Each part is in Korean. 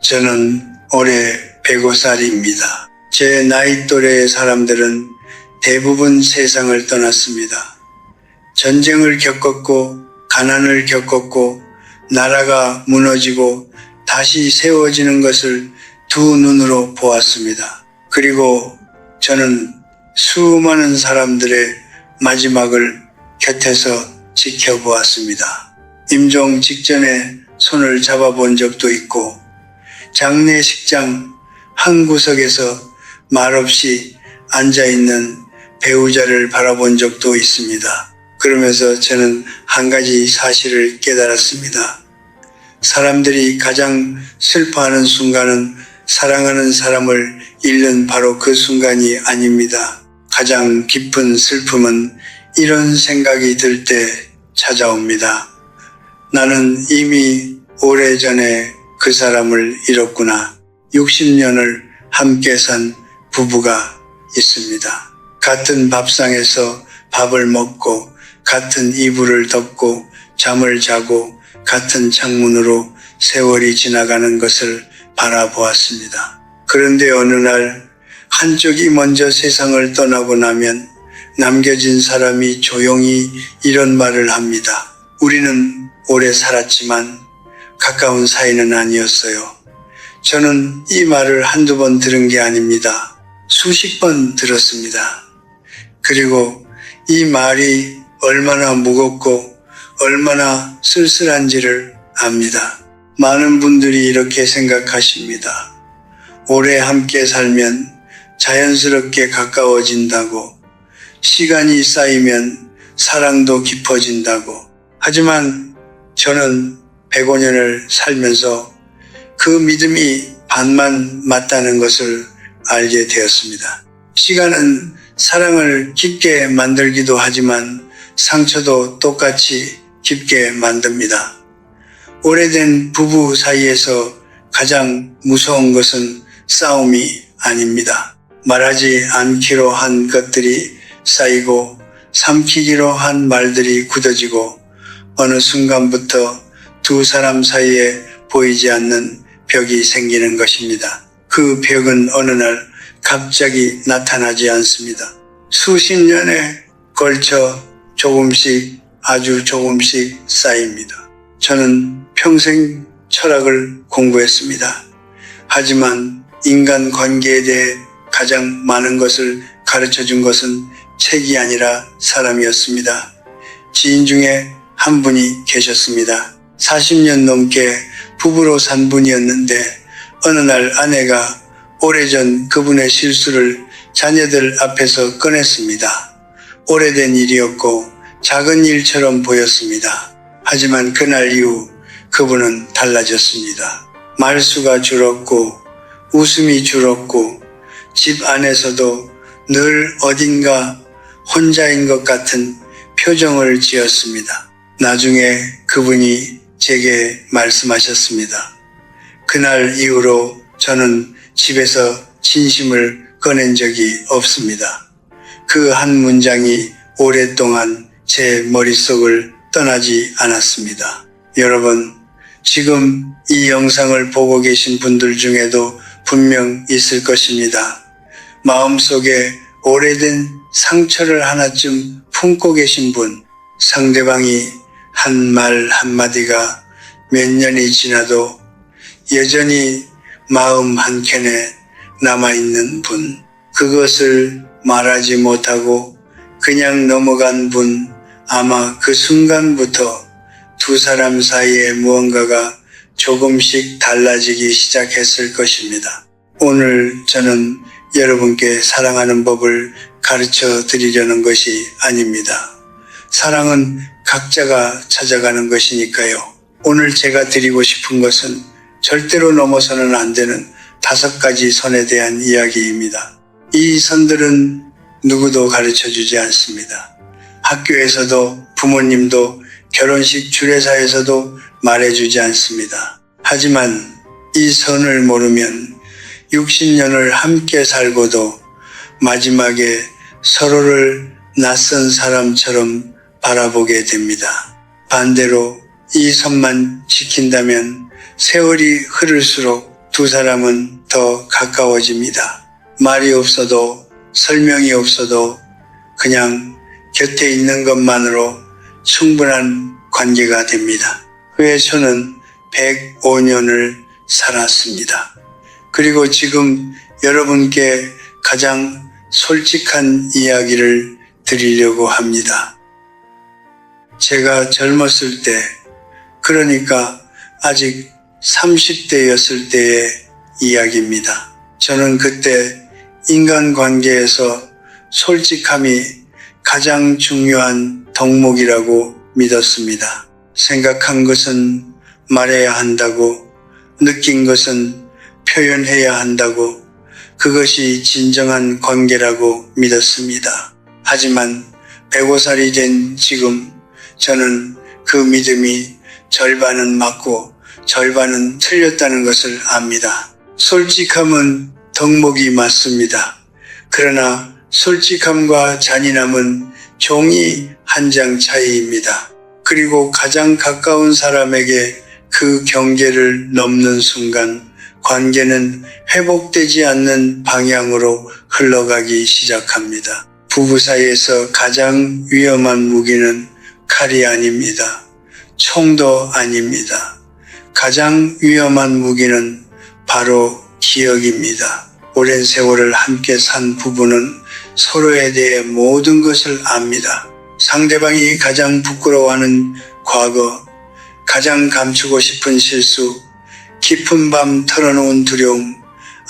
저는 올해 105살입니다. 제 나이 또래의 사람들은 대부분 세상을 떠났습니다. 전쟁을 겪었고 가난을 겪었고 나라가 무너지고 다시 세워지는 것을 두 눈으로 보았습니다. 그리고 저는 수많은 사람들의 마지막을 곁에서 지켜보았습니다. 임종 직전에 손을 잡아본 적도 있고 장례식장 한 구석에서 말없이 앉아있는 배우자를 바라본 적도 있습니다. 그러면서 저는 한 가지 사실을 깨달았습니다. 사람들이 가장 슬퍼하는 순간은 사랑하는 사람을 잃는 바로 그 순간이 아닙니다. 가장 깊은 슬픔은 이런 생각이 들 때 찾아옵니다. 나는 이미 오래전에 그 사람을 잃었구나. 60년을 함께 산 부부가 있습니다. 같은 밥상에서 밥을 먹고 같은 이불을 덮고 잠을 자고 같은 창문으로 세월이 지나가는 것을 바라보았습니다. 그런데 어느 날 한쪽이 먼저 세상을 떠나고 나면 남겨진 사람이 조용히 이런 말을 합니다. 우리는 오래 살았지만 가까운 사이는 아니었어요. 저는 이 말을 한두 번 들은 게 아닙니다. 수십 번 들었습니다. 그리고 이 말이 얼마나 무겁고 얼마나 쓸쓸한지를 압니다. 많은 분들이 이렇게 생각하십니다. 오래 함께 살면 자연스럽게 가까워진다고, 시간이 쌓이면 사랑도 깊어진다고. 하지만 저는 105년을 살면서 그 믿음이 반만 맞다는 것을 알게 되었습니다. 시간은 사랑을 깊게 만들기도 하지만 상처도 똑같이 깊게 만듭니다. 오래된 부부 사이에서 가장 무서운 것은 싸움이 아닙니다. 말하지 않기로 한 것들이 쌓이고 삼키기로 한 말들이 굳어지고 어느 순간부터 두 사람 사이에 보이지 않는 벽이 생기는 것입니다. 그 벽은 어느 날 갑자기 나타나지 않습니다. 수십 년에 걸쳐 조금씩 아주 조금씩 쌓입니다. 저는 평생 철학을 공부했습니다. 하지만 인간 관계에 대해 가장 많은 것을 가르쳐 준 것은 책이 아니라 사람이었습니다. 지인 중에 한 분이 계셨습니다. 40년 넘게 부부로 산 분이었는데 어느 날 아내가 오래전 그분의 실수를 자녀들 앞에서 꺼냈습니다. 오래된 일이었고 작은 일처럼 보였습니다. 하지만 그날 이후 그분은 달라졌습니다. 말수가 줄었고 웃음이 줄었고 집 안에서도 늘 어딘가 혼자인 것 같은 표정을 지었습니다. 나중에 그분이 제게 말씀하셨습니다. 그날 이후로 저는 집에서 진심을 꺼낸 적이 없습니다. 그 한 문장이 오랫동안 제 머릿속을 떠나지 않았습니다. 여러분, 지금 이 영상을 보고 계신 분들 중에도 분명 있을 것입니다. 마음속에 오래된 상처를 하나쯤 품고 계신 분, 상대방이 한 말 한마디가 몇 년이 지나도 여전히 마음 한켠에 남아있는 분, 그것을 말하지 못하고 그냥 넘어간 분, 아마 그 순간부터 두 사람 사이에 무언가가 조금씩 달라지기 시작했을 것입니다. 오늘 저는 여러분께 사랑하는 법을 가르쳐 드리려는 것이 아닙니다. 사랑은 각자가 찾아가는 것이니까요. 오늘 제가 드리고 싶은 것은 절대로 넘어서는 안 되는 5가지 선에 대한 이야기입니다. 이 선들은 누구도 가르쳐 주지 않습니다. 학교에서도 부모님도 결혼식 주례사에서도 말해주지 않습니다. 하지만 이 선을 모르면 60년을 함께 살고도 마지막에 서로를 낯선 사람처럼 바라보게 됩니다. 반대로 이 선만 지킨다면 세월이 흐를수록 두 사람은 더 가까워집니다. 말이 없어도 설명이 없어도 그냥 곁에 있는 것만으로 충분한 관계가 됩니다. 후에 저는 105년을 살았습니다. 그리고 지금 여러분께 가장 솔직한 이야기를 드리려고 합니다. 제가 젊었을 때, 그러니까 아직 30대였을 때의 이야기입니다. 저는 그때 인간관계에서 솔직함이 가장 중요한 덕목이라고 믿었습니다. 생각한 것은 말해야 한다고, 느낀 것은 표현해야 한다고, 그것이 진정한 관계라고 믿었습니다. 하지만 105살이 된 지금 저는 그 믿음이 절반은 맞고 절반은 틀렸다는 것을 압니다. 솔직함은 덕목이 맞습니다. 그러나 솔직함과 잔인함은 종이 한 장 차이입니다. 그리고 가장 가까운 사람에게 그 경계를 넘는 순간 관계는 회복되지 않는 방향으로 흘러가기 시작합니다. 부부 사이에서 가장 위험한 무기는 칼이 아닙니다. 총도 아닙니다. 가장 위험한 무기는 바로 기억입니다. 오랜 세월을 함께 산 부부는 서로에 대해 모든 것을 압니다. 상대방이 가장 부끄러워하는 과거, 가장 감추고 싶은 실수, 깊은 밤 털어놓은 두려움,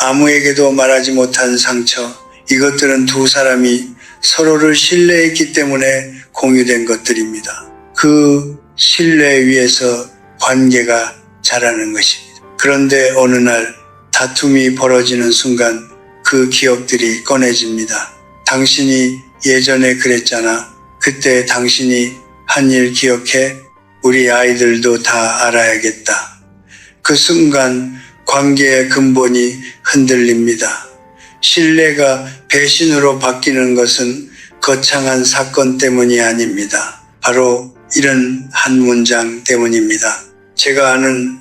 아무에게도 말하지 못한 상처, 이것들은 두 사람이 서로를 신뢰했기 때문에 공유된 것들입니다. 그 신뢰 위에서 관계가 자라는 것입니다. 그런데 어느 날 다툼이 벌어지는 순간 그 기억들이 꺼내집니다. 당신이 예전에 그랬잖아. 그때 당신이 한 일 기억해? 우리 아이들도 다 알아야겠다. 그 순간 관계의 근본이 흔들립니다. 신뢰가 배신으로 바뀌는 것은 거창한 사건 때문이 아닙니다. 바로 이런 한 문장 때문입니다. 제가 아는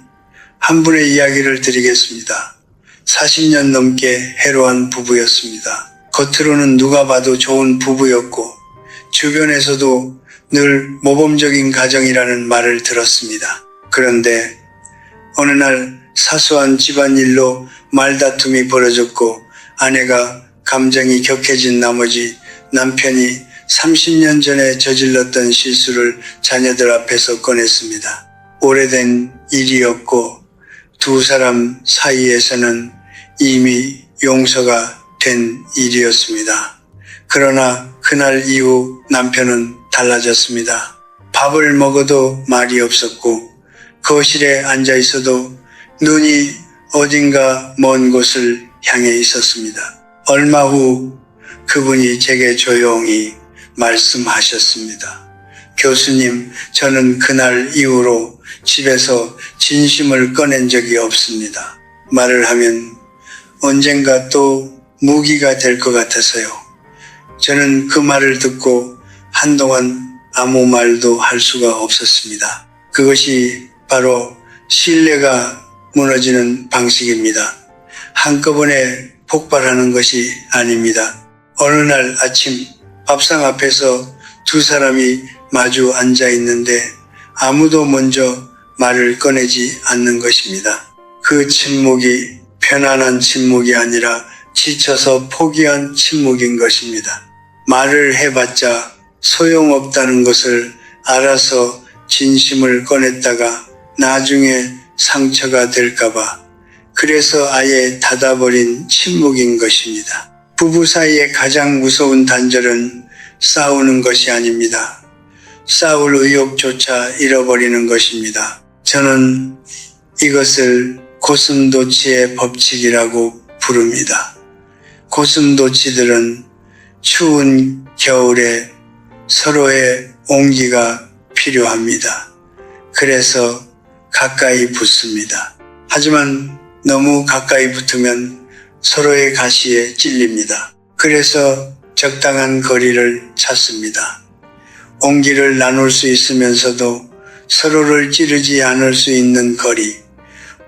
한 분의 이야기를 드리겠습니다. 40년 넘게 해로한 부부였습니다. 겉으로는 누가 봐도 좋은 부부였고 주변에서도 늘 모범적인 가정이라는 말을 들었습니다. 그런데 어느 날 사소한 집안일로 말다툼이 벌어졌고 아내가 감정이 격해진 나머지 남편이 30년 전에 저질렀던 실수를 자녀들 앞에서 꺼냈습니다. 오래된 일이었고 두 사람 사이에서는 이미 용서가 된 일이었습니다. 그러나 그날 이후 남편은 달라졌습니다. 밥을 먹어도 말이 없었고 거실에 앉아 있어도 눈이 어딘가 먼 곳을 향해 있었습니다. 얼마 후 그분이 제게 조용히 말씀하셨습니다. 교수님, 저는 그날 이후로 집에서 진심을 꺼낸 적이 없습니다. 말을 하면 언젠가 또 무기가 될 것 같아서요. 저는 그 말을 듣고 한동안 아무 말도 할 수가 없었습니다. 그것이 바로 신뢰가 무너지는 방식입니다. 한꺼번에 폭발하는 것이 아닙니다. 어느 날 아침 밥상 앞에서 두 사람이 마주 앉아 있는데 아무도 먼저 말을 꺼내지 않는 것입니다. 그 침묵이 편안한 침묵이 아니라 지쳐서 포기한 침묵인 것입니다. 말을 해봤자 소용없다는 것을 알아서 진심을 꺼냈다가 나중에 상처가 될까봐 그래서 아예 닫아버린 침묵인 것입니다. 부부 사이의 가장 무서운 단절은 싸우는 것이 아닙니다. 싸울 의욕조차 잃어버리는 것입니다. 저는 이것을 고슴도치의 법칙이라고 부릅니다. 고슴도치들은 추운 겨울에 서로의 온기가 필요합니다. 그래서 가까이 붙습니다. 하지만 너무 가까이 붙으면 서로의 가시에 찔립니다. 그래서 적당한 거리를 찾습니다. 온기를 나눌 수 있으면서도 서로를 찌르지 않을 수 있는 거리.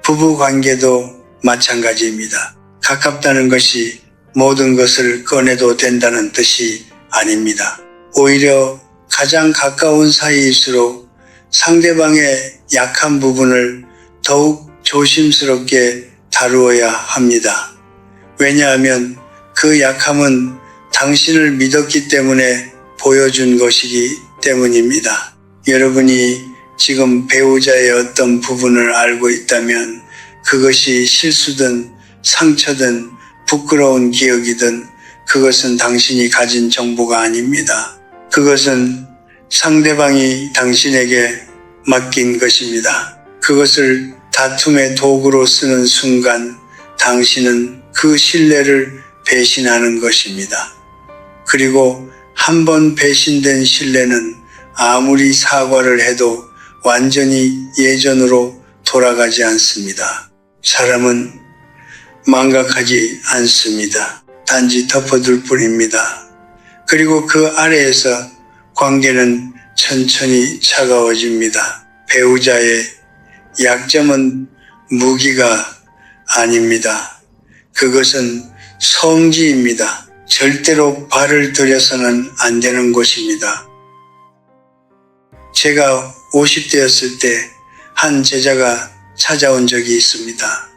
부부 관계도 마찬가지입니다. 가깝다는 것이 모든 것을 꺼내도 된다는 뜻이 아닙니다. 오히려 가장 가까운 사이일수록 상대방의 약한 부분을 더욱 조심스럽게 다루어야 합니다. 왜냐하면 그 약함은 당신을 믿었기 때문에 보여준 것이기 때문입니다. 여러분이 지금 배우자의 어떤 부분을 알고 있다면 그것이 실수든 상처든 부끄러운 기억이든 그것은 당신이 가진 정보가 아닙니다. 그것은 상대방이 당신에게 맡긴 것입니다. 그것을 다툼의 도구로 쓰는 순간 당신은 그 신뢰를 배신하는 것입니다. 그리고 한 번 배신된 신뢰는 아무리 사과를 해도 완전히 예전으로 돌아가지 않습니다. 사람은 망각하지 않습니다. 단지 덮어둘 뿐입니다. 그리고 그 아래에서 관계는 천천히 차가워집니다. 배우자의 약점은 무기가 아닙니다. 그것은 성지입니다. 절대로 발을 들여서는 안 되는 곳입니다. 제가 50대였을 때 한 제자가 찾아온 적이 있습니다.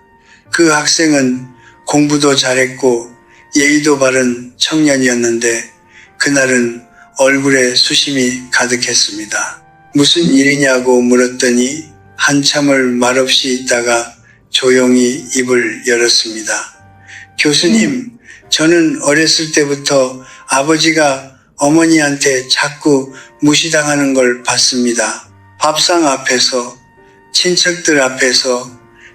그 학생은 공부도 잘했고 예의도 바른 청년이었는데 그날은 얼굴에 수심이 가득했습니다. 무슨 일이냐고 물었더니 한참을 말없이 있다가 조용히 입을 열었습니다. 교수님, 저는 어렸을 때부터 아버지가 어머니한테 자꾸 무시당하는 걸 봤습니다. 밥상 앞에서, 친척들 앞에서,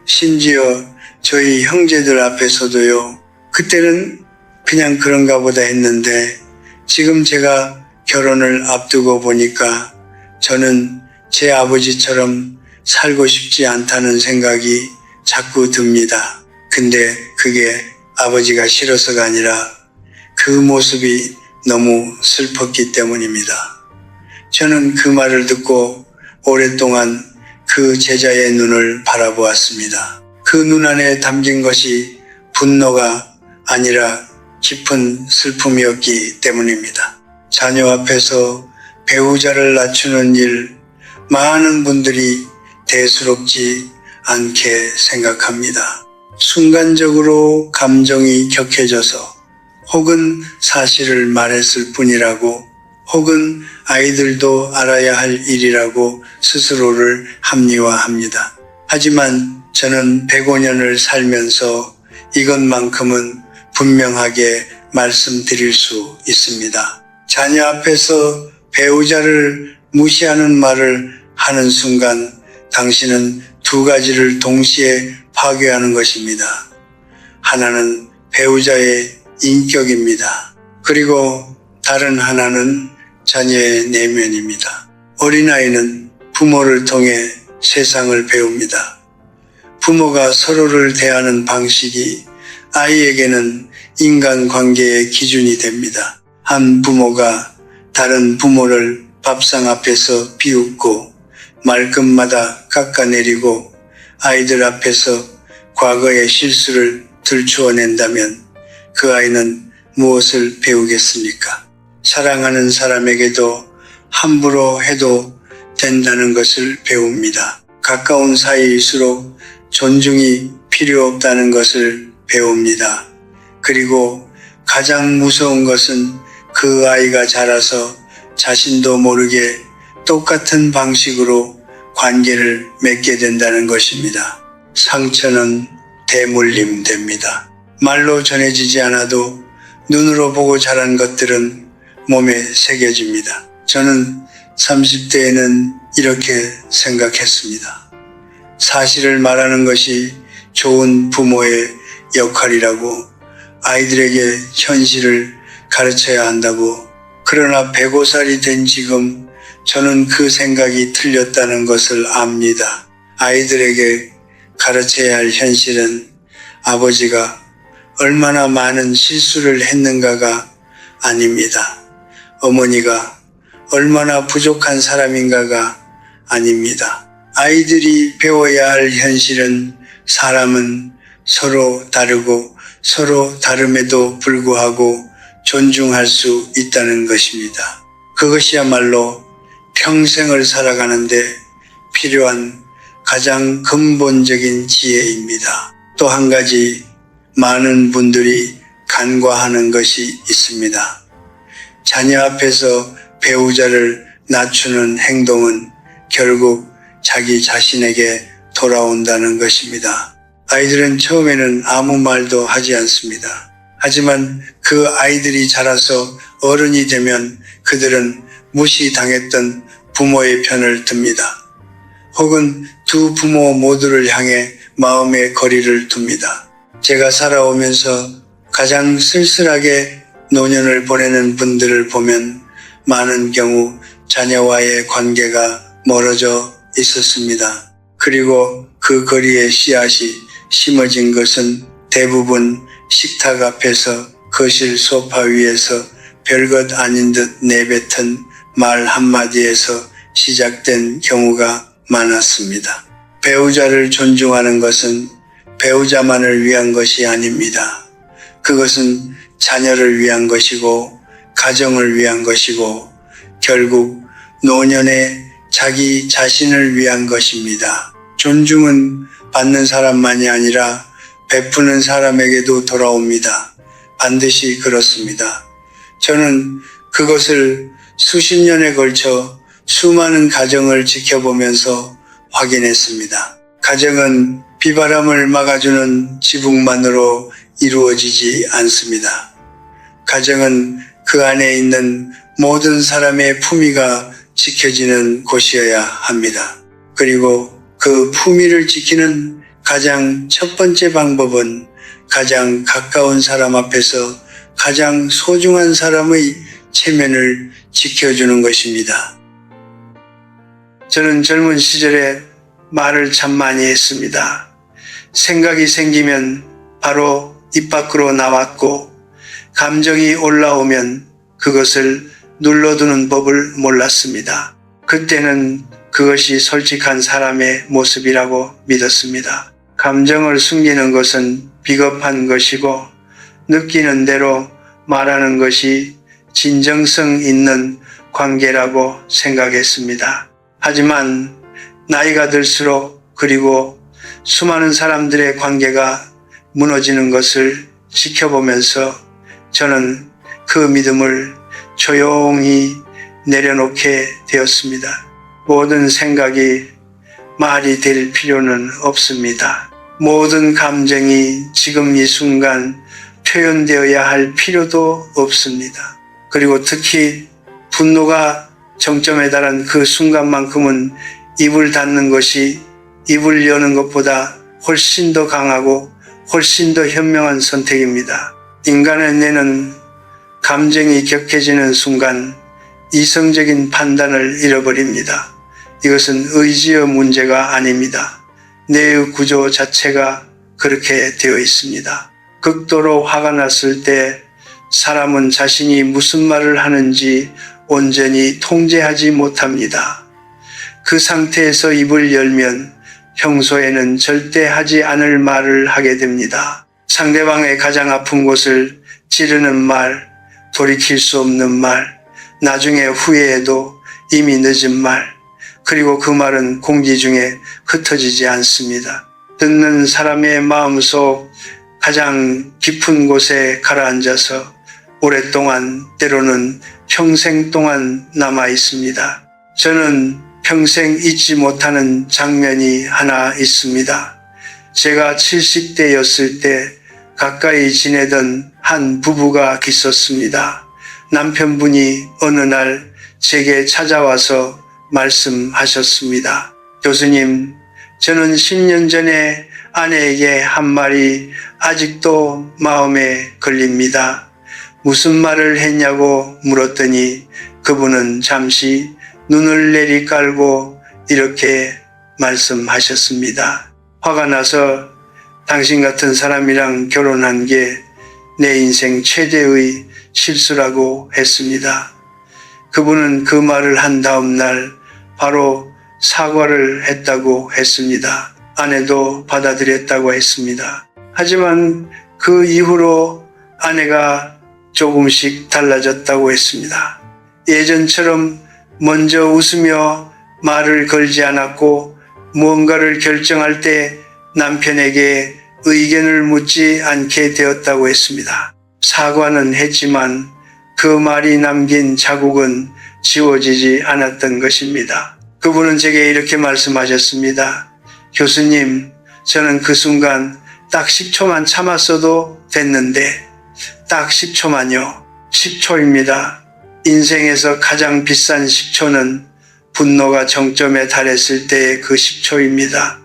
심지어 저희 형제들 앞에서도요. 그때는 그냥 그런가 보다 했는데 지금 제가 결혼을 앞두고 보니까 저는 제 아버지처럼 살고 싶지 않다는 생각이 자꾸 듭니다. 근데 그게 아버지가 싫어서가 아니라 그 모습이 너무 슬펐기 때문입니다. 저는 그 말을 듣고 오랫동안 그 제자의 눈을 바라보았습니다. 그 눈 안에 담긴 것이 분노가 아니라 깊은 슬픔이었기 때문입니다. 자녀 앞에서 배우자를 낮추는 일, 많은 분들이 대수롭지 않게 생각합니다. 순간적으로 감정이 격해져서 혹은 사실을 말했을 뿐이라고 혹은 아이들도 알아야 할 일이라고 스스로를 합리화합니다. 하지만 저는 105년을 살면서 이것만큼은 분명하게 말씀드릴 수 있습니다. 자녀 앞에서 배우자를 무시하는 말을 하는 순간 당신은 두 가지를 동시에 파괴하는 것입니다. 하나는 배우자의 인격입니다. 그리고 다른 하나는 자녀의 내면입니다. 어린아이는 부모를 통해 세상을 배웁니다. 부모가 서로를 대하는 방식이 아이에게는 인간관계의 기준이 됩니다. 한 부모가 다른 부모를 밥상 앞에서 비웃고 말끝마다 깎아내리고 아이들 앞에서 과거의 실수를 들추어낸다면 그 아이는 무엇을 배우겠습니까? 사랑하는 사람에게도 함부로 해도 된다는 것을 배웁니다. 가까운 사이일수록 존중이 필요 없다는 것을 배웁니다. 그리고 가장 무서운 것은 그 아이가 자라서 자신도 모르게 똑같은 방식으로 관계를 맺게 된다는 것입니다. 상처는 대물림됩니다. 말로 전해지지 않아도 눈으로 보고 자란 것들은 몸에 새겨집니다. 저는 30대에는 이렇게 생각했습니다. 사실을 말하는 것이 좋은 부모의 역할이라고, 아이들에게 현실을 가르쳐야 한다고. 그러나 105살이 된 지금 저는 그 생각이 틀렸다는 것을 압니다. 아이들에게 가르쳐야 할 현실은 아버지가 얼마나 많은 실수를 했는가가 아닙니다. 어머니가 얼마나 부족한 사람인가가 아닙니다. 아이들이 배워야 할 현실은 사람은 서로 다르고 서로 다름에도 불구하고 존중할 수 있다는 것입니다. 그것이야말로 평생을 살아가는데 필요한 가장 근본적인 지혜입니다. 또 한 가지 많은 분들이 간과하는 것이 있습니다. 자녀 앞에서 배우자를 낮추는 행동은 결국 자기 자신에게 돌아온다는 것입니다. 아이들은 처음에는 아무 말도 하지 않습니다. 하지만 그 아이들이 자라서 어른이 되면 그들은 무시당했던 부모의 편을 듭니다. 혹은 두 부모 모두를 향해 마음의 거리를 둡니다. 제가 살아오면서 가장 쓸쓸하게 노년을 보내는 분들을 보면 많은 경우 자녀와의 관계가 멀어져 있었습니다. 그리고 그 거리에 씨앗이 심어진 것은 대부분 식탁 앞에서 거실 소파 위에서 별것 아닌 듯 내뱉은 말 한마디에서 시작된 경우가 많았습니다. 배우자를 존중하는 것은 배우자만을 위한 것이 아닙니다. 그것은 자녀를 위한 것이고 가정을 위한 것이고 결국 노년에 자기 자신을 위한 것입니다. 존중은 받는 사람만이 아니라 베푸는 사람에게도 돌아옵니다. 반드시 그렇습니다. 저는 그것을 수십 년에 걸쳐 수많은 가정을 지켜보면서 확인했습니다. 가정은 비바람을 막아주는 지붕만으로 이루어지지 않습니다. 가정은 그 안에 있는 모든 사람의 품위가 지켜지는 곳이어야 합니다. 그리고 그 품위를 지키는 가장 첫 번째 방법은 가장 가까운 사람 앞에서 가장 소중한 사람의 체면을 지켜주는 것입니다. 저는 젊은 시절에 말을 참 많이 했습니다. 생각이 생기면 바로 입 밖으로 나왔고 감정이 올라오면 그것을 눌러두는 법을 몰랐습니다. 그때는 그것이 솔직한 사람의 모습이라고 믿었습니다. 감정을 숨기는 것은 비겁한 것이고 느끼는 대로 말하는 것이 진정성 있는 관계라고 생각했습니다. 하지만 나이가 들수록 그리고 수많은 사람들의 관계가 무너지는 것을 지켜보면서 저는 그 믿음을 조용히 내려놓게 되었습니다. 모든 생각이 말이 될 필요는 없습니다. 모든 감정이 지금 이 순간 표현되어야 할 필요도 없습니다. 그리고 특히 분노가 정점에 달한 그 순간만큼은 입을 닫는 것이 입을 여는 것보다 훨씬 더 강하고 훨씬 더 현명한 선택입니다. 인간의 뇌는 감정이 격해지는 순간 이성적인 판단을 잃어버립니다. 이것은 의지의 문제가 아닙니다. 뇌의 구조 자체가 그렇게 되어 있습니다. 극도로 화가 났을 때 사람은 자신이 무슨 말을 하는지 온전히 통제하지 못합니다. 그 상태에서 입을 열면 평소에는 절대 하지 않을 말을 하게 됩니다. 상대방의 가장 아픈 곳을 찌르는 말, 돌이킬 수 없는 말, 나중에 후회해도 이미 늦은 말, 그리고 그 말은 공기 중에 흩어지지 않습니다. 듣는 사람의 마음속 가장 깊은 곳에 가라앉아서 오랫동안 때로는 평생 동안 남아 있습니다. 저는 평생 잊지 못하는 장면이 하나 있습니다. 제가 70대였을 때 가까이 지내던 한 부부가 있었습니다. 남편분이 어느 날 제게 찾아와서 말씀하셨습니다. 교수님, 저는 10년 전에 아내에게 한 말이 아직도 마음에 걸립니다. 무슨 말을 했냐고 물었더니 그분은 잠시 눈을 내리깔고 이렇게 말씀하셨습니다. 화가 나서 당신 같은 사람이랑 결혼한 게 내 인생 최대의 실수라고 했습니다. 그분은 그 말을 한 다음 날 바로 사과를 했다고 했습니다. 아내도 받아들였다고 했습니다. 하지만 그 이후로 아내가 조금씩 달라졌다고 했습니다. 예전처럼 먼저 웃으며 말을 걸지 않았고 무언가를 결정할 때 남편에게 의견을 묻지 않게 되었다고 했습니다. 사과는 했지만 그 말이 남긴 자국은 지워지지 않았던 것입니다. 그분은 제게 이렇게 말씀하셨습니다. 교수님, 저는 그 순간 딱 10초만 참았어도 됐는데 딱 10초만요. 10초입니다. 인생에서 가장 비싼 10초는 분노가 정점에 달했을 때의 그 10초입니다.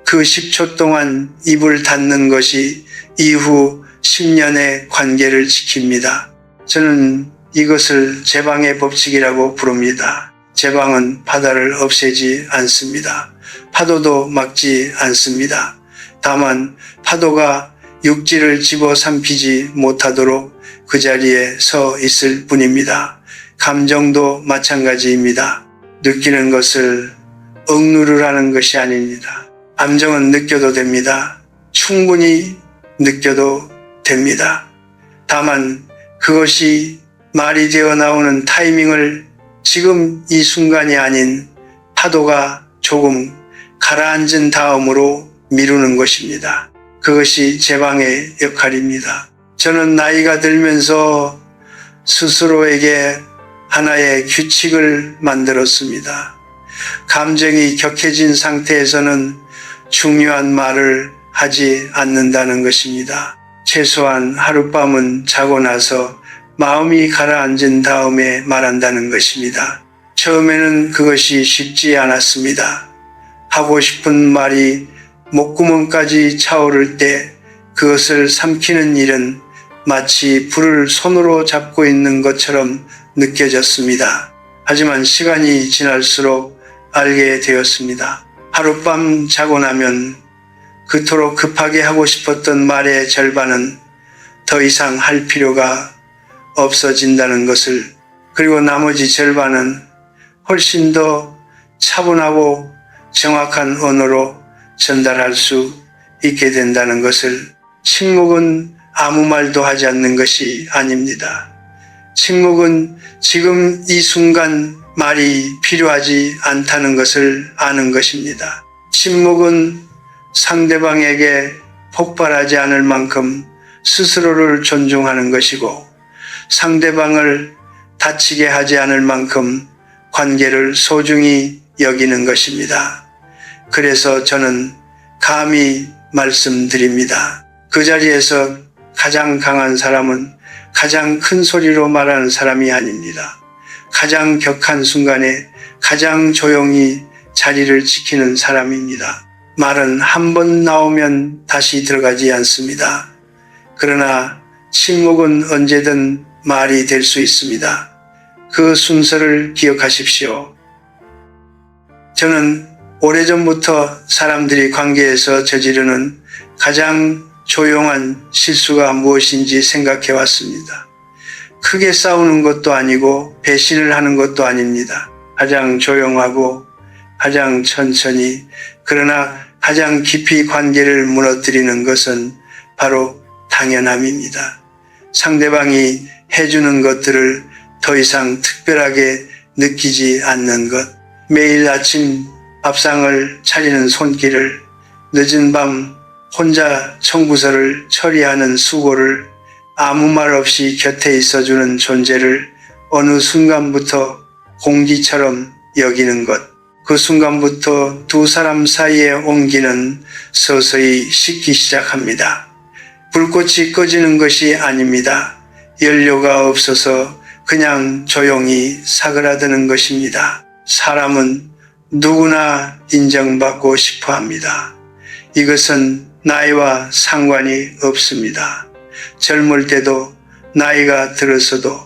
그 10초 동안 입을 닫는 것이 이후 10년의 관계를 지킵니다. 저는 이것을 제방의 법칙이라고 부릅니다. 제방은 바다를 없애지 않습니다. 파도도 막지 않습니다. 다만 파도가 육지를 집어삼키지 못하도록 그 자리에 서 있을 뿐입니다. 감정도 마찬가지입니다. 느끼는 것을 억누르라는 것이 아닙니다. 감정은 느껴도 됩니다. 충분히 느껴도 됩니다. 다만 그것이 말이 되어 나오는 타이밍을 지금 이 순간이 아닌 파도가 조금 가라앉은 다음으로 미루는 것입니다. 그것이 제방의 역할입니다. 저는 나이가 들면서 스스로에게 하나의 규칙을 만들었습니다. 감정이 격해진 상태에서는 중요한 말을 하지 않는다는 것입니다. 최소한 하룻밤은 자고 나서 마음이 가라앉은 다음에 말한다는 것입니다. 처음에는 그것이 쉽지 않았습니다. 하고 싶은 말이 목구멍까지 차오를 때 그것을 삼키는 일은 마치 불을 손으로 잡고 있는 것처럼 느껴졌습니다. 하지만 시간이 지날수록 알게 되었습니다. 하룻밤 자고 나면 그토록 급하게 하고 싶었던 말의 절반은 더 이상 할 필요가 없어진다는 것을, 그리고 나머지 절반은 훨씬 더 차분하고 정확한 언어로 전달할 수 있게 된다는 것을, 침묵은 아무 말도 하지 않는 것이 아닙니다. 침묵은 지금 이 순간 말이 필요하지 않다는 것을 아는 것입니다. 침묵은 상대방에게 폭발하지 않을 만큼 스스로를 존중하는 것이고, 상대방을 다치게 하지 않을 만큼 관계를 소중히 여기는 것입니다. 그래서 저는 감히 말씀드립니다. 그 자리에서 가장 강한 사람은 가장 큰 소리로 말하는 사람이 아닙니다. 가장 격한 순간에 가장 조용히 자리를 지키는 사람입니다. 말은 한 번 나오면 다시 들어가지 않습니다. 그러나 침묵은 언제든 말이 될 수 있습니다. 그 순서를 기억하십시오. 저는 오래전부터 사람들이 관계에서 저지르는 가장 조용한 실수가 무엇인지 생각해 왔습니다. 크게 싸우는 것도 아니고 배신을 하는 것도 아닙니다. 가장 조용하고 가장 천천히, 그러나 가장 깊이 관계를 무너뜨리는 것은 바로 당연함입니다. 상대방이 해주는 것들을 더 이상 특별하게 느끼지 않는 것, 매일 아침 밥상을 차리는 손길을, 늦은 밤 혼자 청구서를 처리하는 수고를, 아무 말 없이 곁에 있어주는 존재를 어느 순간부터 공기처럼 여기는 것, 그 순간부터 두 사람 사이의 온기는 서서히 식기 시작합니다. 불꽃이 꺼지는 것이 아닙니다. 연료가 없어서 그냥 조용히 사그라드는 것입니다. 사람은 누구나 인정받고 싶어 합니다. 이것은 나이와 상관이 없습니다. 젊을 때도, 나이가 들어서도,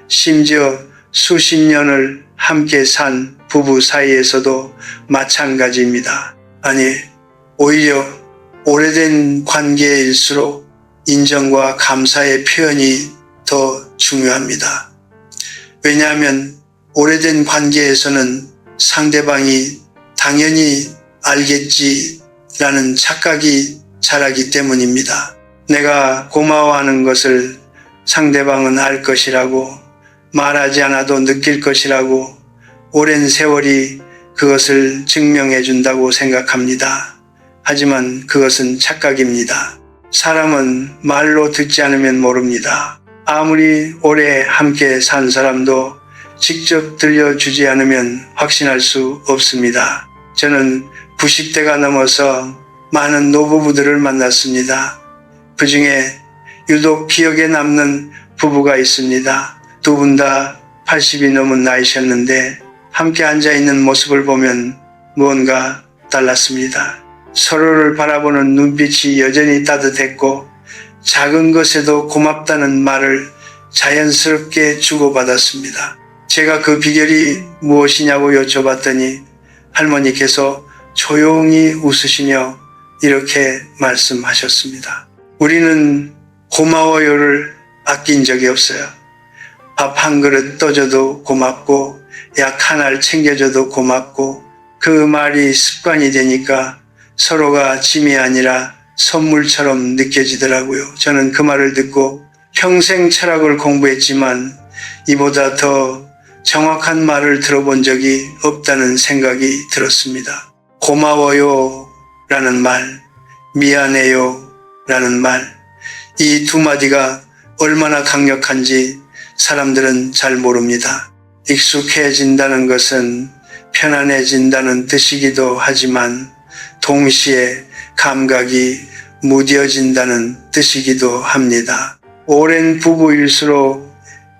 심지어 수십 년을 함께 산 부부 사이에서도 마찬가지입니다. 아니, 오히려 오래된 관계일수록 인정과 감사의 표현이 더 중요합니다. 왜냐하면 오래된 관계에서는 상대방이 당연히 알겠지라는 착각이 자라기 때문입니다. 내가 고마워하는 것을 상대방은 알 것이라고, 말하지 않아도 느낄 것이라고, 오랜 세월이 그것을 증명해 준다고 생각합니다. 하지만 그것은 착각입니다. 사람은 말로 듣지 않으면 모릅니다. 아무리 오래 함께 산 사람도 직접 들려주지 않으면 확신할 수 없습니다. 저는 90대가 넘어서 많은 노부부들을 만났습니다. 그 중에 유독 기억에 남는 부부가 있습니다. 두 분 다 80이 넘은 나이셨는데 함께 앉아있는 모습을 보면 무언가 달랐습니다. 서로를 바라보는 눈빛이 여전히 따뜻했고 작은 것에도 고맙다는 말을 자연스럽게 주고받았습니다. 제가 그 비결이 무엇이냐고 여쭤봤더니 할머니께서 조용히 웃으시며 이렇게 말씀하셨습니다. 우리는 고마워요를 아낀 적이 없어요. 밥 한 그릇 떠줘도 고맙고 약 하나를 챙겨줘도 고맙고 그 말이 습관이 되니까 서로가 짐이 아니라 선물처럼 느껴지더라고요. 저는 그 말을 듣고 평생 철학을 공부했지만 이보다 더 정확한 말을 들어본 적이 없다는 생각이 들었습니다. 고마워요 라는 말, 미안해요 라는 말, 이 두 마디가 얼마나 강력한지 사람들은 잘 모릅니다. 익숙해진다는 것은 편안해진다는 뜻이기도 하지만 동시에 감각이 무뎌진다는 뜻이기도 합니다. 오랜 부부일수록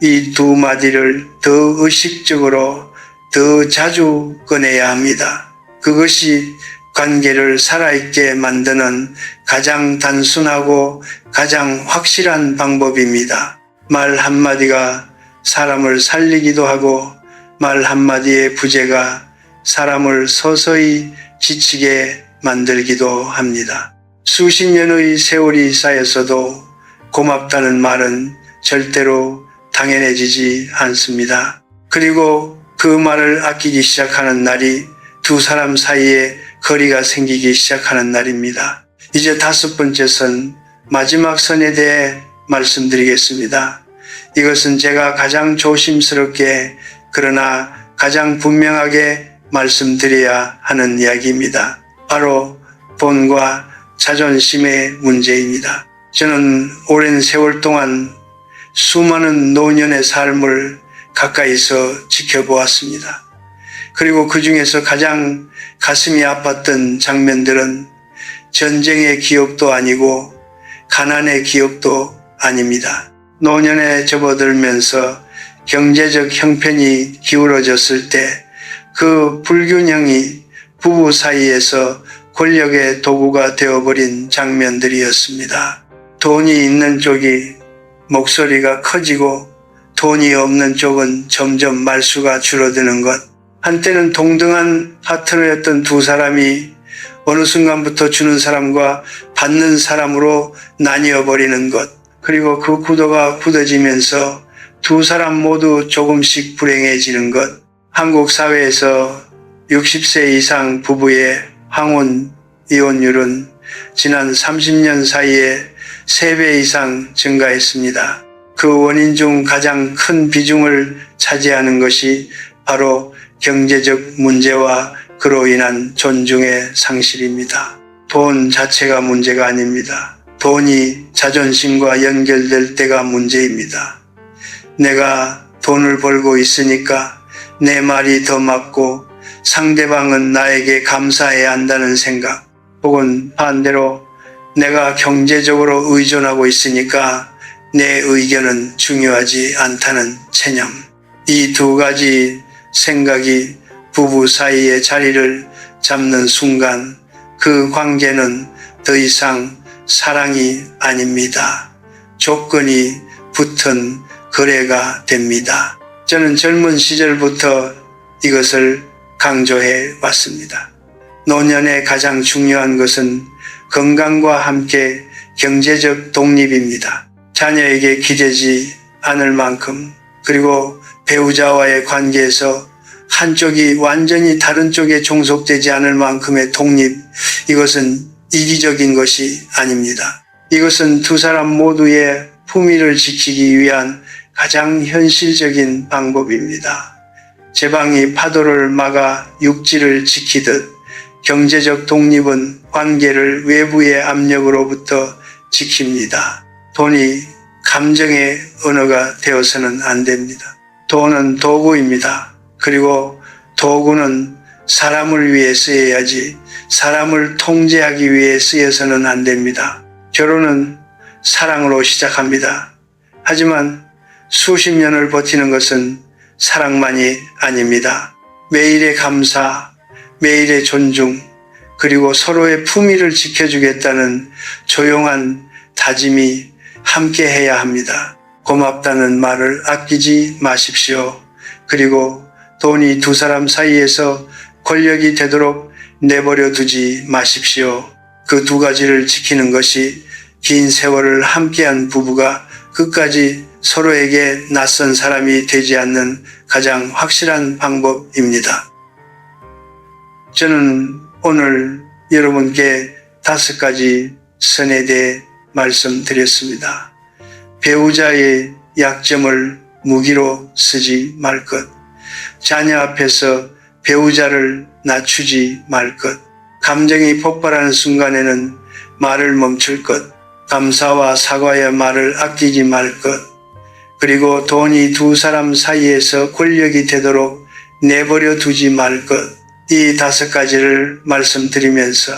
이 두 마디를 더 의식적으로 더 자주 꺼내야 합니다. 그것이 관계를 살아있게 만드는 가장 단순하고 가장 확실한 방법입니다. 말 한마디가 사람을 살리기도 하고 말 한마디의 부재가 사람을 서서히 지치게 만들기도 합니다. 수십 년의 세월이 쌓였어도 고맙다는 말은 절대로 당연해지지 않습니다. 그리고 그 말을 아끼기 시작하는 날이 두 사람 사이에 거리가 생기기 시작하는 날입니다. 이제 5번째 선, 마지막 선에 대해 말씀드리겠습니다. 이것은 제가 가장 조심스럽게 그러나 가장 분명하게 말씀드려야 하는 이야기입니다. 바로 돈과 자존심의 문제입니다. 저는 오랜 세월 동안 수많은 노년의 삶을 가까이서 지켜보았습니다. 그리고 그 중에서 가장 가슴이 아팠던 장면들은 전쟁의 기억도 아니고 가난의 기억도 아닙니다. 노년에 접어들면서 경제적 형편이 기울어졌을 때 그 불균형이 부부 사이에서 권력의 도구가 되어버린 장면들이었습니다. 돈이 있는 쪽이 목소리가 커지고 돈이 없는 쪽은 점점 말수가 줄어드는 것. 한때는 동등한 파트너였던 두 사람이 어느 순간부터 주는 사람과 받는 사람으로 나뉘어버리는 것. 그리고 그 구도가 굳어지면서 두 사람 모두 조금씩 불행해지는 것. 한국 사회에서 60세 이상 부부의 황혼 이혼율은 지난 30년 사이에 3배 이상 증가했습니다. 그 원인 중 가장 큰 비중을 차지하는 것이 바로 경제적 문제와 그로 인한 존중의 상실입니다. 돈 자체가 문제가 아닙니다. 돈이 자존심과 연결될 때가 문제입니다. 내가 돈을 벌고 있으니까 내 말이 더 맞고 상대방은 나에게 감사해야 한다는 생각, 혹은 반대로 내가 경제적으로 의존하고 있으니까 내 의견은 중요하지 않다는 체념. 이 두 가지 생각이 부부 사이의 자리를 잡는 순간 그 관계는 더 이상 사랑이 아닙니다. 조건이 붙은 거래가 됩니다. 저는 젊은 시절부터 이것을 강조해 왔습니다. 노년에 가장 중요한 것은 건강과 함께 경제적 독립입니다. 자녀에게 기대지 않을 만큼, 그리고 배우자와의 관계에서 한쪽이 완전히 다른 쪽에 종속되지 않을 만큼의 독립, 이것은 이기적인 것이 아닙니다. 이것은 두 사람 모두의 품위를 지키기 위한 가장 현실적인 방법입니다. 제방이 파도를 막아 육지를 지키듯 경제적 독립은 관계를 외부의 압력으로부터 지킵니다. 돈이 감정의 언어가 되어서는 안 됩니다. 돈은 도구입니다. 그리고 도구는 사람을 위해 쓰여야지 사람을 통제하기 위해 쓰여서는 안 됩니다. 결혼은 사랑으로 시작합니다. 하지만 수십 년을 버티는 것은 사랑만이 아닙니다. 매일의 감사, 매일의 존중, 그리고 서로의 품위를 지켜주겠다는 조용한 다짐이 함께 해야 합니다. 고맙다는 말을 아끼지 마십시오. 그리고 돈이 두 사람 사이에서 권력이 되도록 내버려 두지 마십시오. 그 두 가지를 지키는 것이 긴 세월을 함께한 부부가 끝까지 서로에게 낯선 사람이 되지 않는 가장 확실한 방법입니다. 저는 오늘 여러분께 5가지 선에 대해 말씀드렸습니다. 배우자의 약점을 무기로 쓰지 말 것, 자녀 앞에서 배우자를 낮추지 말 것, 감정이 폭발하는 순간에는 말을 멈출 것, 감사와 사과의 말을 아끼지 말 것, 그리고 돈이 두 사람 사이에서 권력이 되도록 내버려 두지 말 것, 이 5가지를 말씀드리면서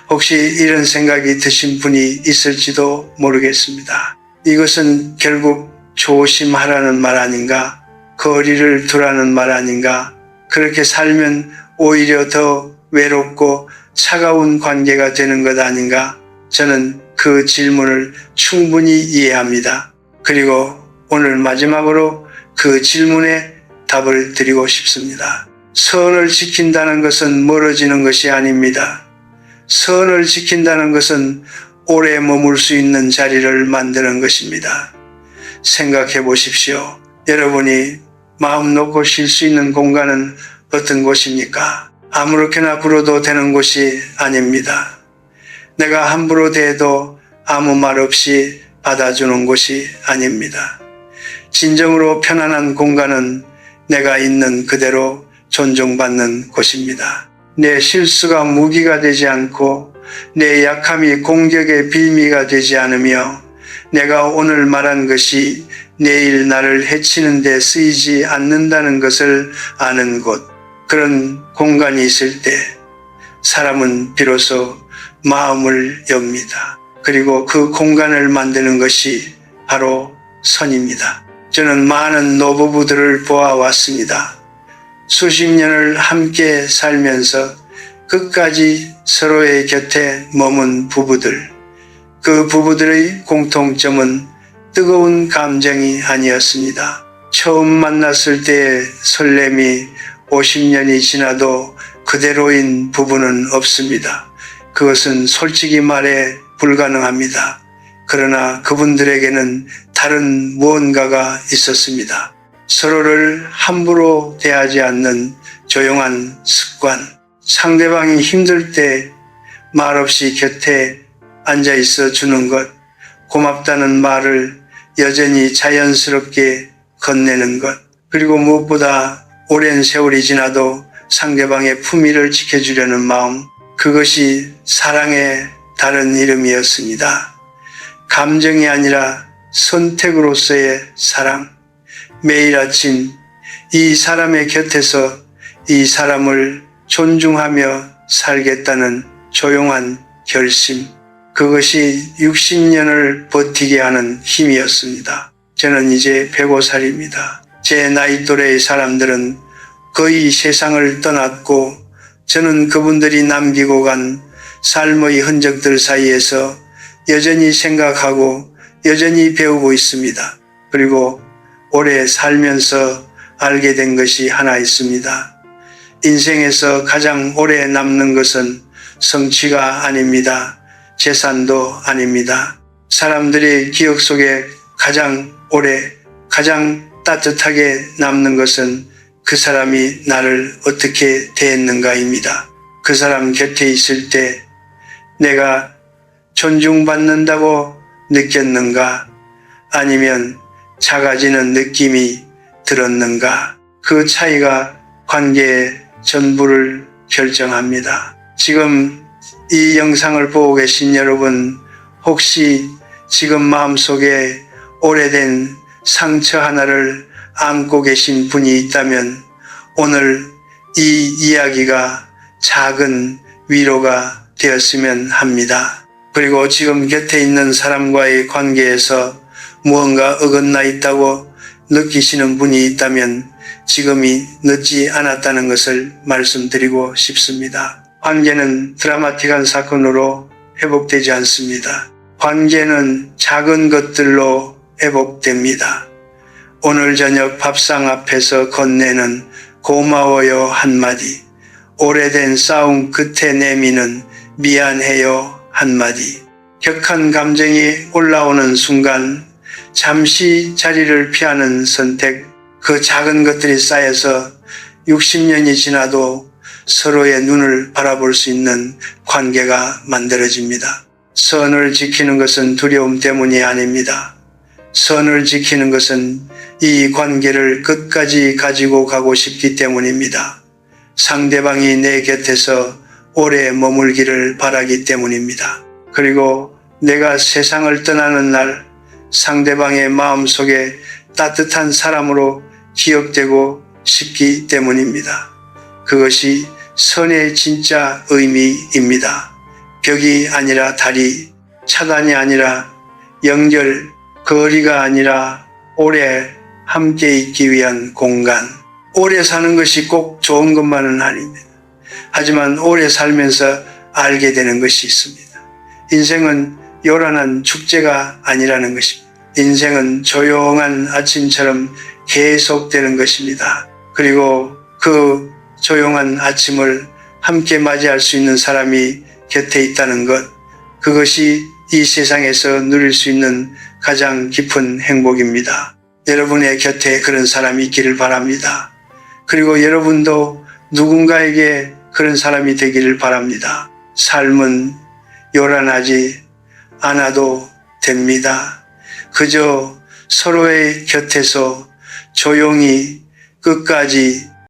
혹시 이런 생각이 드신 분이 있을지도 모르겠습니다. 이것은 결국 조심하라는 말 아닌가? 거리를 두라는 말 아닌가? 그렇게 살면 오히려 더 외롭고 차가운 관계가 되는 것 아닌가? 저는 그 질문을 충분히 이해합니다. 그리고 오늘 마지막으로 그 질문에 답을 드리고 싶습니다. 선을 지킨다는 것은 멀어지는 것이 아닙니다. 선을 지킨다는 것은 오래 머물 수 있는 자리를 만드는 것입니다. 생각해 보십시오. 여러분이 마음 놓고 쉴 수 있는 공간은 어떤 곳입니까? 아무렇게나 굴어도 되는 곳이 아닙니다. 내가 함부로 대해도 아무 말 없이 받아주는 곳이 아닙니다. 진정으로 편안한 공간은 내가 있는 그대로 존중받는 곳입니다. 내 실수가 무기가 되지 않고 내 약함이 공격의 빌미가 되지 않으며 내가 오늘 말한 것이 내일 나를 해치는 데 쓰이지 않는다는 것을 아는 곳, 그런 공간이 있을 때 사람은 비로소 마음을 엽니다. 그리고 그 공간을 만드는 것이 바로 선입니다. 저는 많은 노부부들을 보아왔습니다. 수십 년을 함께 살면서 끝까지 서로의 곁에 머문 부부들, 그 부부들의 공통점은 뜨거운 감정이 아니었습니다. 처음 만났을 때의 설렘이 50년이 지나도 그대로인 부부는 없습니다. 그것은 솔직히 말해 불가능합니다. 그러나 그분들에게는 다른 무언가가 있었습니다. 서로를 함부로 대하지 않는 조용한 습관, 상대방이 힘들 때 말없이 곁에 앉아 있어 주는 것, 고맙다는 말을 여전히 자연스럽게 건네는 것, 그리고 무엇보다 오랜 세월이 지나도 상대방의 품위를 지켜주려는 마음, 그것이 사랑의 다른 이름이었습니다. 감정이 아니라 선택으로서의 사랑. 매일 아침 이 사람의 곁에서 이 사람을 존중하며 살겠다는 조용한 결심. 그것이 60년을 버티게 하는 힘이었습니다. 저는 이제 105살입니다. 제 나이 또래의 사람들은 거의 세상을 떠났고 저는 그분들이 남기고 간 삶의 흔적들 사이에서 여전히 생각하고 여전히 배우고 있습니다. 그리고 오래 살면서 알게 된 것이 하나 있습니다. 인생에서 가장 오래 남는 것은 성취가 아닙니다. 재산도 아닙니다. 사람들의 기억 속에 가장 오래, 가장 따뜻하게 남는 것은 그 사람이 나를 어떻게 대했는가입니다. 그 사람 곁에 있을 때 내가 존중받는다고 느꼈는가? 아니면 작아지는 느낌이 들었는가? 그 차이가 관계의 전부를 결정합니다. 지금 이 영상을 보고 계신 여러분, 혹시 지금 마음속에 오래된 상처 하나를 안고 계신 분이 있다면 오늘 이 이야기가 작은 위로가 되었으면 합니다. 그리고 지금 곁에 있는 사람과의 관계에서 무언가 어긋나 있다고 느끼시는 분이 있다면 지금이 늦지 않았다는 것을 말씀드리고 싶습니다. 관계는 드라마틱한 사건으로 회복되지 않습니다. 관계는 작은 것들로 회복됩니다. 오늘 저녁 밥상 앞에서 건네는 고마워요 한마디, 오래된 싸움 끝에 내미는 미안해요 한마디, 격한 감정이 올라오는 순간 잠시 자리를 피하는 선택, 그 작은 것들이 쌓여서 60년이 지나도 서로의 눈을 바라볼 수 있는 관계가 만들어집니다. 선을 지키는 것은 두려움 때문이 아닙니다. 선을 지키는 것은 이 관계를 끝까지 가지고 가고 싶기 때문입니다. 상대방이 내 곁에서 오래 머물기를 바라기 때문입니다. 그리고 내가 세상을 떠나는 날 상대방의 마음속에 따뜻한 사람으로 기억되고 싶기 때문입니다. 그것이 선의 진짜 의미입니다. 벽이 아니라 다리, 차단이 아니라 연결, 거리가 아니라 오래 함께 있기 위한 공간. 오래 사는 것이 꼭 좋은 것만은 아닙니다. 하지만 오래 살면서 알게 되는 것이 있습니다. 인생은 요란한 축제가 아니라는 것입니다. 인생은 조용한 아침처럼 계속되는 것입니다. 그리고 그 조용한 아침을 함께 맞이할 수 있는 사람이 곁에 있다는 것, 그것이 이 세상에서 누릴 수 있는 가장 깊은 행복입니다. 여러분의 곁에 그런 사람이 있기를 바랍니다. 그리고 여러분도 누군가에게 그런 사람이 되기를 바랍니다. 삶은 요란하지 않아도 됩니다. 그저 서로의 곁에서 조용히 끝까지